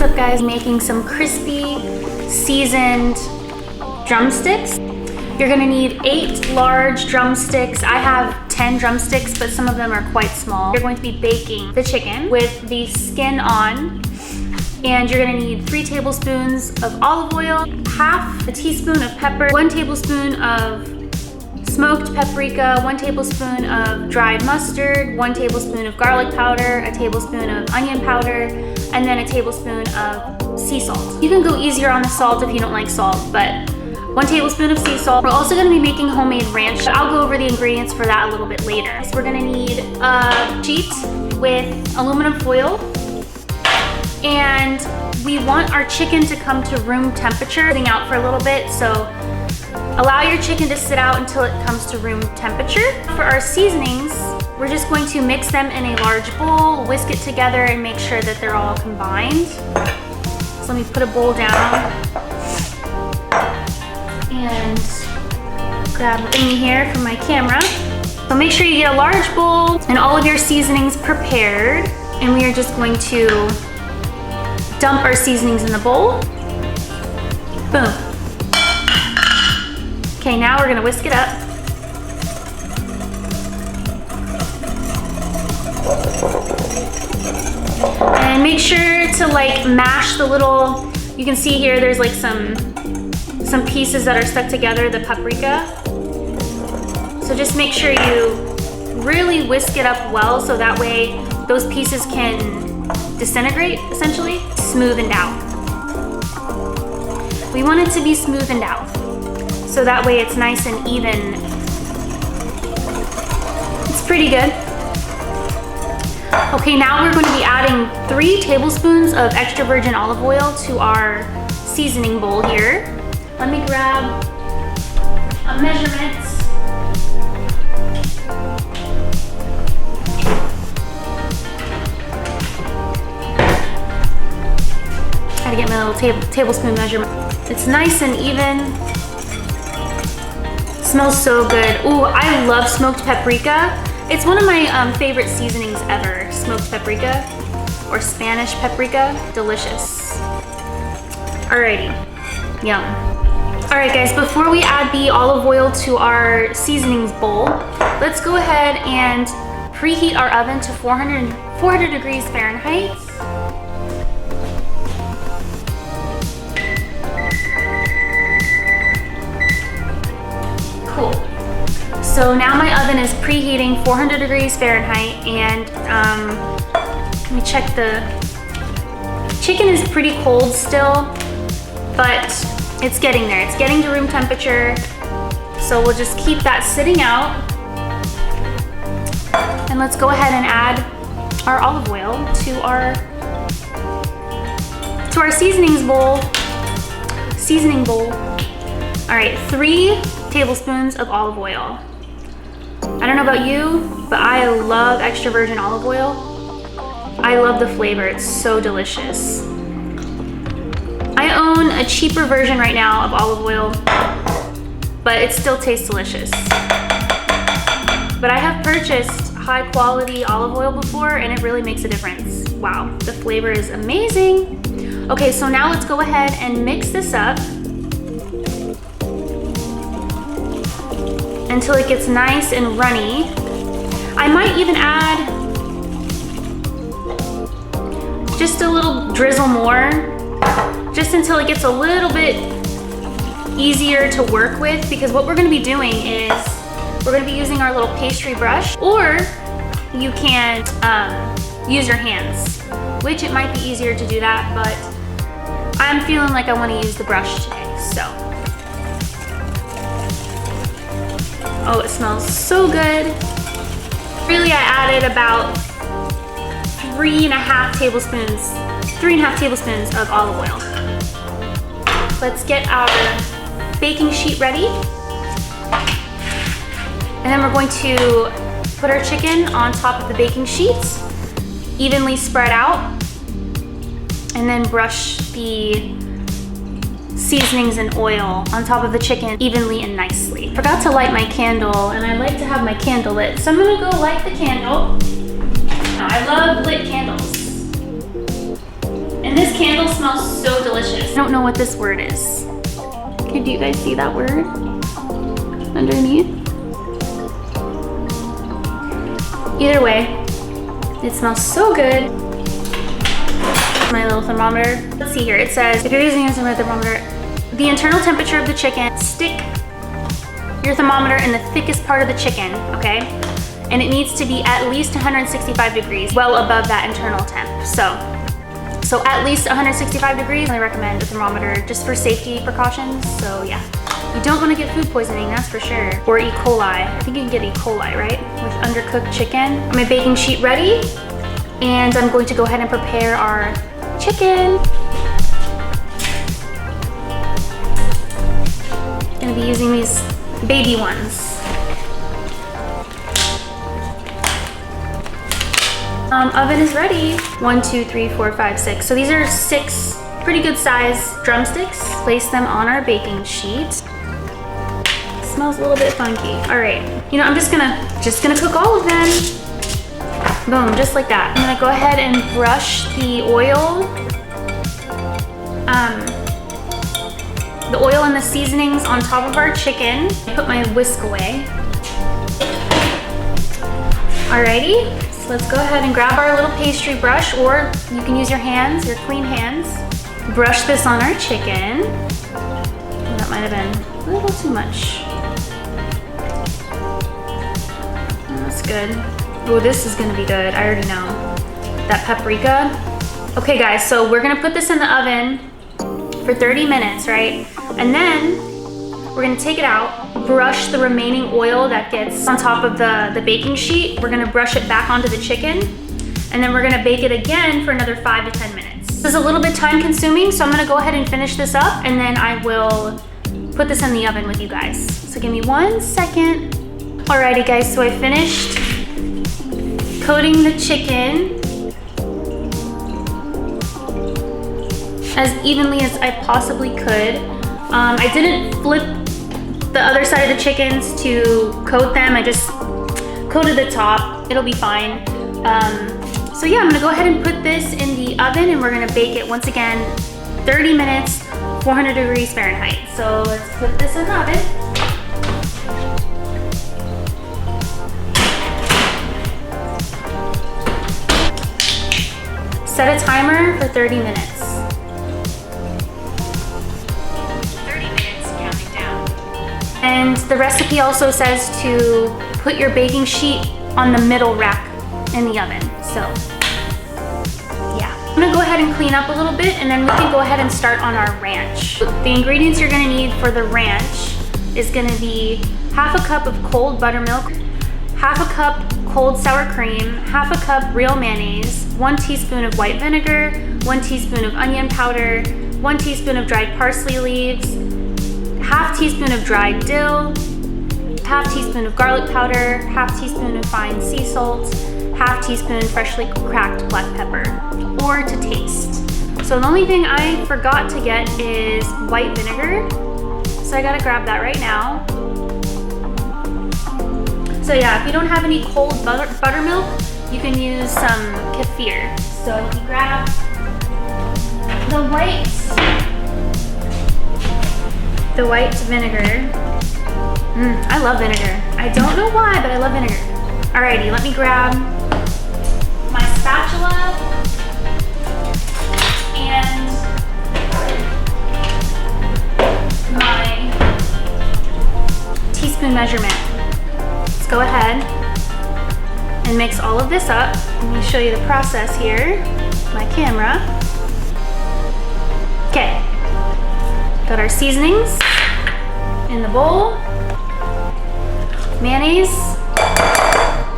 up, guys? Making some crispy, seasoned drumsticks. You're gonna need 8 large drumsticks. I have 10 drumsticks, but some of them are quite small. You're going to be baking the chicken with the skin on, and you're gonna need 3 tablespoons of olive oil, half a teaspoon of pepper, 1 tablespoon of smoked paprika, 1 tablespoon of dried mustard, 1 tablespoon of garlic powder, a tablespoon of onion powder, and then a tablespoon of sea salt. You can go easier on the salt if you don't like salt, but 1 tablespoon of sea salt. We're also gonna be making homemade ranch. I'll go over the ingredients for that a little bit later. So we're gonna need a sheet with aluminum foil, and we want our chicken to come to room temperature, sitting out for a little bit, so allow your chicken to sit out until it comes to room temperature. For our seasonings, we're just going to mix them in a large bowl, whisk it together, and make sure that they're all combined. So let me put a bowl down and grab a thingy here for my camera. So make sure you get a large bowl and all of your seasonings prepared. And we are just going to dump our seasonings in the bowl. Boom. Okay, now we're gonna whisk it up. And make sure to like mash the little, you can see here there's like some pieces that are stuck together, the paprika. So just make sure you really whisk it up well so that way those pieces can disintegrate, essentially. Smoothened out. We want it to be smoothened out so that way it's nice and even. It's pretty good. Okay, now we're going to be adding 3 tablespoons of extra virgin olive oil to our seasoning bowl here. Let me grab a measurement. Gotta get my little tablespoon measurement. It's nice and even. It smells so good. Ooh, I love smoked paprika. It's one of my favorite seasonings ever. Smoked paprika or Spanish paprika, delicious. Alrighty, yum. All right, guys, before we add the olive oil to our seasonings bowl, let's go ahead and preheat our oven to 400 degrees Fahrenheit. Cool. So now my oven is preheating 400 degrees Fahrenheit, and let me check. The chicken is pretty cold still, but it's getting there. It's getting to room temperature. So we'll just keep that sitting out. And let's go ahead and add our olive oil to our seasoning bowl. All right, 3 tablespoons of olive oil. I don't know about you, but I love extra virgin olive oil. I love the flavor, it's so delicious. I own a cheaper version right now of olive oil, but it still tastes delicious. But I have purchased high quality olive oil before, and it really makes a difference. Wow, the flavor is amazing. Okay, so now let's go ahead and mix this up until it gets nice and runny. I might even add just a little drizzle more, just until it gets a little bit easier to work with, because what we're gonna be doing is we're gonna be using our little pastry brush, or you can use your hands, which it might be easier to do that, but I'm feeling like I wanna use the brush today, so. Oh, it smells so good. Really, I added about 3.5 tablespoons of olive oil. Let's get our baking sheet ready. And then we're going to put our chicken on top of the baking sheet, evenly spread out, and then brush the seasonings and oil on top of the chicken evenly and nicely. Forgot to light my candle, and I like to have my candle lit, so I'm gonna go light the candle. I love lit candles. And this This candle smells so delicious. I don't know what this word is. Okay, do you guys see that word underneath? Either way, it smells so good. My little thermometer. Let's see here. It says, if you're using a thermometer, the internal temperature of the chicken, stick your thermometer in the thickest part of the chicken, okay? And it needs to be at least 165 degrees, well above that internal temp. So at least 165 degrees. I recommend a thermometer just for safety precautions. So yeah, you don't want to get food poisoning, that's for sure. Or E. coli. I think you can get E. coli, right? With undercooked chicken. My baking sheet ready, and I'm going to go ahead and prepare our chicken. Gonna be using these baby ones. Oven is ready. 1, 2, 3, 4, 5, 6. So these are 6 pretty good size drumsticks. Place them on our baking sheet. Smells a little bit funky. All right, you know, I'm just gonna cook all of them. Boom, just like that. I'm gonna go ahead and brush the oil and the seasonings on top of our chicken. Put my whisk away. Alrighty, so let's go ahead and grab our little pastry brush, or you can use your hands, your clean hands. Brush this on our chicken. That might have been a little too much. That's good. Oh, this is gonna be good, I already know. That paprika. Okay guys, so we're gonna put this in the oven for 30 minutes, right? And then we're gonna take it out, brush the remaining oil that gets on top of the baking sheet. We're gonna brush it back onto the chicken, and then we're gonna bake it again for another 5 to 10 minutes. This is a little bit time consuming, so I'm gonna go ahead and finish this up, and then I will put this in the oven with you guys. So give me 1 second. Alrighty guys, so I finished coating the chicken as evenly as I possibly could. I didn't flip the other side of the chickens to coat them. I just coated the top. It'll be fine. So yeah, I'm gonna go ahead and put this in the oven, and we're gonna bake it once again 30 minutes, 400 degrees Fahrenheit. So let's put this in the oven. Set a timer for 30 minutes. 30 minutes, counting down. And the recipe also says to put your baking sheet on the middle rack in the oven. So, yeah. I'm gonna go ahead and clean up a little bit, and then we can go ahead and start on our ranch. The ingredients you're gonna need for the ranch is gonna be half a cup of cold buttermilk, half a cup cold sour cream, half a cup real mayonnaise, 1 teaspoon of white vinegar, 1 teaspoon of onion powder, 1 teaspoon of dried parsley leaves, half teaspoon of dried dill, half teaspoon of garlic powder, half teaspoon of fine sea salt, half teaspoon freshly cracked black pepper, or to taste. So the only thing I forgot to get is white vinegar, so I gotta grab that right now. So yeah, if you don't have any cold buttermilk, you can use some kefir. So if you grab the white vinegar. I love vinegar. I don't know why, but I love vinegar. Alrighty, let me grab my spatula and my teaspoon measurement. Let's go ahead and mix all of this up. Let me show you the process here, my camera. Okay, got our seasonings in the bowl. Mayonnaise,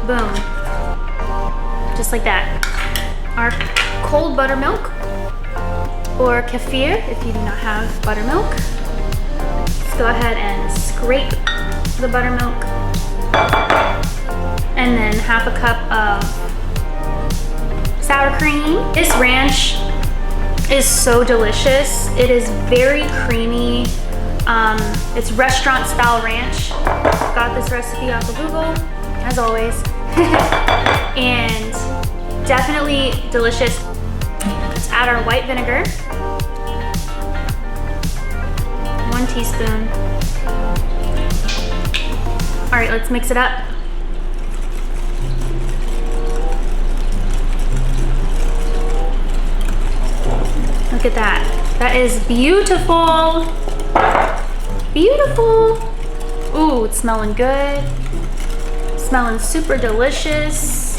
boom, just like that. Our cold buttermilk, or kefir if you do not have buttermilk. Let's go ahead and scrape the buttermilk. And then half a cup of sour cream. This ranch is so delicious. It is very creamy. It's restaurant style ranch. Got this recipe off of Google, as always. And definitely delicious. Let's add our white vinegar. 1 teaspoon. All right, let's mix it up. Look at that. That is beautiful. Beautiful. Ooh, it's smelling good. Smelling super delicious.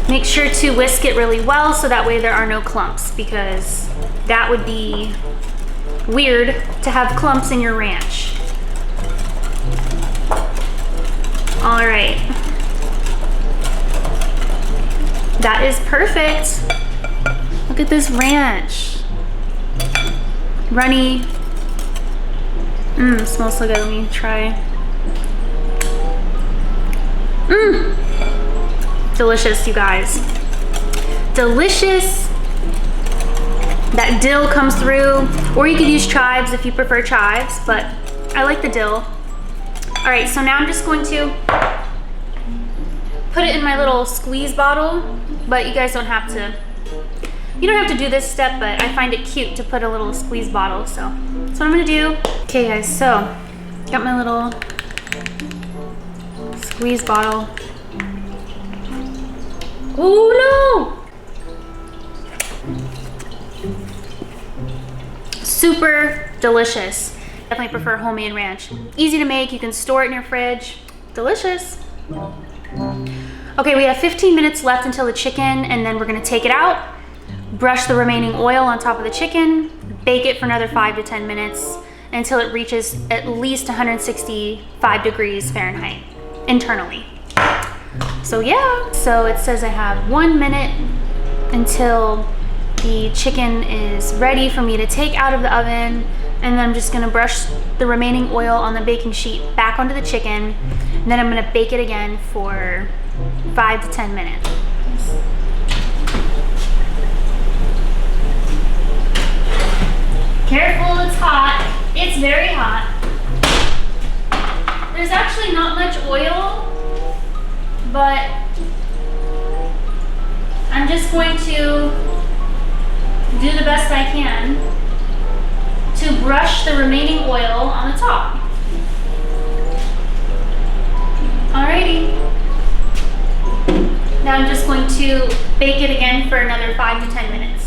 Make sure to whisk it really well so that way there are no clumps, because that would be weird to have clumps in your ranch. All right. That is perfect. Look at this ranch. Runny. Smells so good. Let me try. Delicious, you guys. Delicious. That dill comes through, or you could use chives if you prefer chives, but I like the dill. All right, so now I'm just going to put it in my little squeeze bottle, but you guys don't have to. You don't have to do this step, but I find it cute to put a little squeeze bottle, so that's what I'm gonna do. Okay guys, so got my little squeeze bottle. Oh no! Super delicious. Definitely prefer homemade ranch. Easy to make, you can store it in your fridge. Delicious. Okay, we have 15 minutes left until the chicken, and then we're gonna take it out, brush the remaining oil on top of the chicken, bake it for another 5 to 10 minutes until it reaches at least 165 degrees Fahrenheit internally. So yeah, so it says I have 1 minute until the chicken is ready for me to take out of the oven, and then I'm just gonna brush the remaining oil on the baking sheet back onto the chicken, and then I'm gonna bake it again for 5 to 10 minutes. Careful, it's hot. It's very hot. There's actually not much oil, but I'm just going to do the best I can to brush the remaining oil on the top. Alrighty. Now I'm just going to bake it again for another 5 to 10 minutes.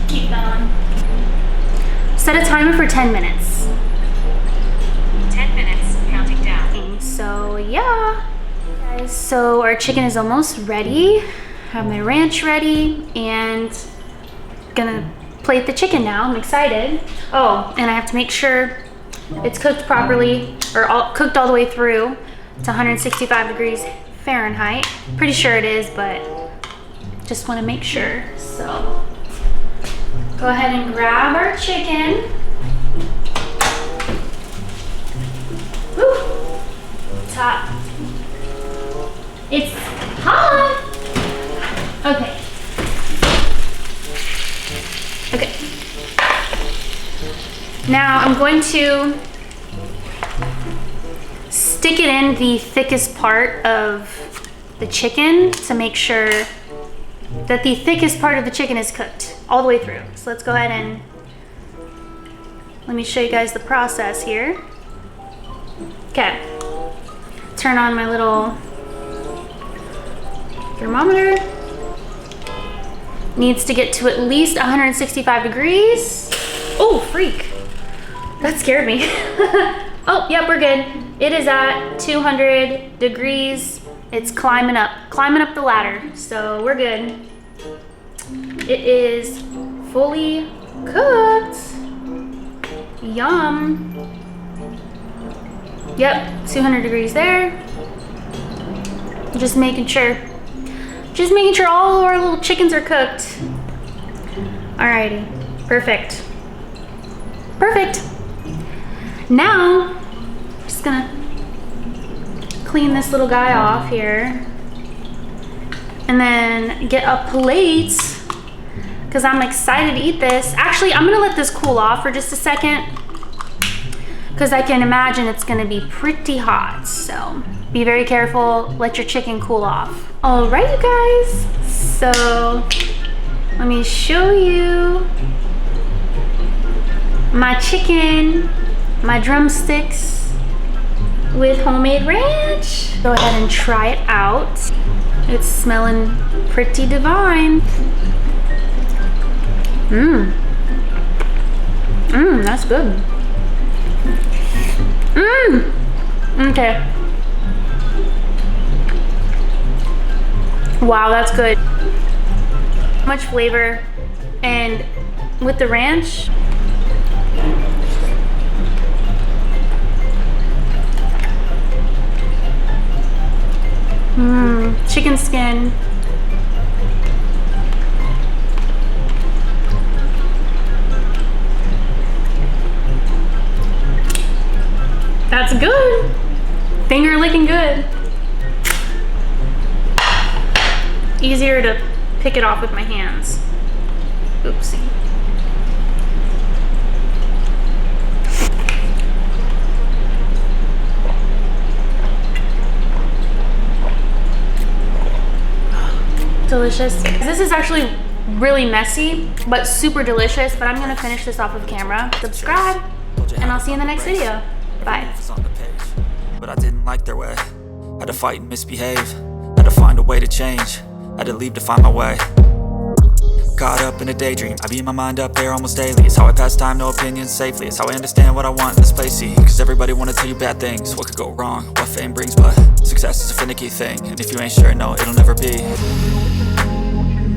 Keep going. Set a timer for 10 minutes. 10 minutes, counting down. So yeah, guys, so our chicken is almost ready. Have my ranch ready, and gonna plate the chicken now. I'm excited. Oh, and I have to make sure it's cooked properly, or cooked all the way through to 165 degrees Fahrenheit. Pretty sure it is, but just want to make sure. So go ahead and grab our chicken. Woo! It's hot. It's hot. Okay. Okay. Now I'm going to stick it in the thickest part of the chicken to make sure that the thickest part of the chicken is cooked all the way through. So let's go ahead and let me show you guys the process here. Okay. Turn on my little thermometer. Needs to get to at least 165 degrees. Oh, freak. That scared me. Oh, yep, we're good. It is at 200 degrees. It's climbing up the ladder. So we're good. It is fully cooked. Yum. Yep, 200 degrees there. Just making sure all our little chickens are cooked. Alrighty, perfect. Perfect. Now, I'm just gonna clean this little guy off here, and then get a plate, because I'm excited to eat this. Actually, I'm gonna let this cool off for just a second, because I can imagine it's gonna be pretty hot. So be very careful, let your chicken cool off. All right, you guys, so let me show you my chicken, my drumsticks with homemade ranch. Go ahead and try it out. It's smelling pretty divine. That's good. Okay. Wow, that's good. Much flavor, and with the ranch, chicken skin. That's good. Finger licking good. Easier to pick it off with my hands. Oopsie. Delicious. This is actually really messy, but super delicious, but I'm gonna finish this off of camera. Subscribe, and I'll see you in the next video. Bye. But I didn't like their way. Had to fight and misbehave. Had to find a way to change. Had to leave to find my way. Caught up in a daydream, I beat my mind up there almost daily. It's how I pass time, no opinions safely. It's how I understand what I want in this place, see. Cause everybody wanna tell you bad things. What could go wrong, what fame brings, but success is a finicky thing. And if you ain't sure, no, it'll never be.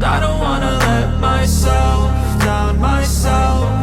I don't wanna let myself down myself.